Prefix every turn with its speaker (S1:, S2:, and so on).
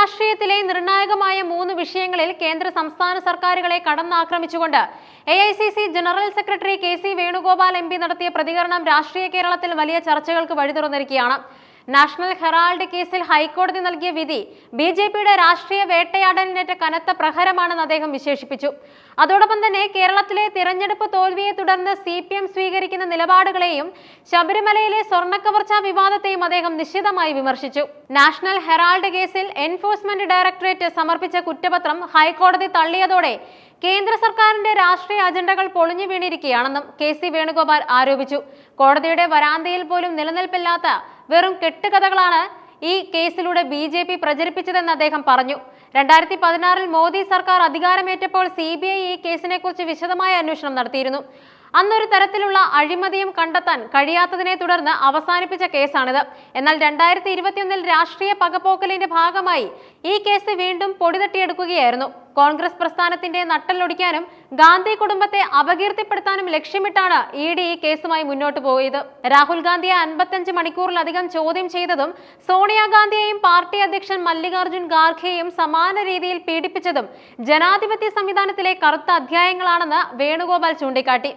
S1: രാഷ്ട്രീയത്തിലെ നിർണായകമായ 3 വിഷയങ്ങളിൽ കേന്ദ്ര സംസ്ഥാന സർക്കാരുകളെ കടന്നാക്രമിച്ചുകൊണ്ട് AICC general secretary KC Venugopal MP നടത്തിയ പ്രതികരണം രാഷ്ട്രീയ കേരളത്തിൽ വലിയ ചർച്ചകൾക്ക് വഴിതുറന്നിരിക്കുകയാണ്. നാഷണൽ ഹെറാൾഡ് കേസിൽ ഹൈക്കോടതി നൽകിയ വിധി BJPയുടെ രാഷ്ട്രീയ വേട്ടയാടലിനേറ്റ കനത്ത പ്രഹരമാണെന്ന് അദ്ദേഹം വിശേഷിപ്പിച്ചു. അതോടൊപ്പം തന്നെ കേരളത്തിലെ തിരഞ്ഞെടുപ്പ് തോൽവിയെ തുടർന്ന് CPM സ്വീകരിക്കുന്ന നിലപാടുകളെയും ശബരിമലയിലെ സ്വർണ്ണക്കവർച്ചാ വിവാദത്തെയും അദ്ദേഹം നിശിതമായി വിമർശിച്ചു. നാഷണൽ ഹെറാൾഡ് കേസിൽ എൻഫോഴ്സ്മെന്റ് ഡയറക്ടറേറ്റ് സമർപ്പിച്ച കുറ്റപത്രം ഹൈക്കോടതി തള്ളിയതോടെ കേന്ദ്ര സർക്കാരിന്റെ രാഷ്ട്രീയ അജണ്ടകൾ പൊളിഞ്ഞു വീണിരിക്കുകയാണെന്നും KC വേണുഗോപാൽ ആരോപിച്ചു. കോടതിയുടെ വരാന്തയിൽ പോലും നിലനിൽപ്പില്ലാത്ത വെറും കെട്ടുകഥകളാണ് ഈ കേസിലൂടെ BJP പ്രചരിപ്പിച്ചതെന്ന് അദ്ദേഹം പറഞ്ഞു. 2016 മോദി സർക്കാർ അധികാരമേറ്റപ്പോൾ CBI ഈ കേസിനെ കുറിച്ച് വിശദമായ അന്വേഷണം നടത്തിയിരുന്നു. അന്നൊരു തരത്തിലുള്ള അഴിമതിയും കണ്ടെത്താൻ കഴിയാത്തതിനെ തുടർന്ന് അവസാനിപ്പിച്ച കേസാണിത്. എന്നാൽ 2021 രാഷ്ട്രീയ പകപോക്കലിന്റെ ഭാഗമായി ഈ കേസ് വീണ്ടും പൊടിതട്ടിയെടുക്കുകയായിരുന്നു. കോൺഗ്രസ് പ്രസ്ഥാനത്തിന്റെ നട്ടലൊടിക്കാനും ഗാന്ധി കുടുംബത്തെ അപകീർത്തിപ്പെടുത്താനും ലക്ഷ്യമിട്ടാണ് ED ഈ കേസുമായി മുന്നോട്ട് പോയത്. രാഹുൽ ഗാന്ധിയെ 55 മണിക്കൂറിലധികം ചോദ്യം ചെയ്തതും സോണിയാഗാന്ധിയെയും പാർട്ടി അധ്യക്ഷൻ മല്ലികാർജുൻ ഖാർഗെയും സമാന രീതിയിൽ പീഡിപ്പിച്ചതും ജനാധിപത്യ സംവിധാനത്തിലെ കറുത്ത അധ്യായങ്ങളാണെന്ന് വേണുഗോപാൽ ചൂണ്ടിക്കാട്ടി.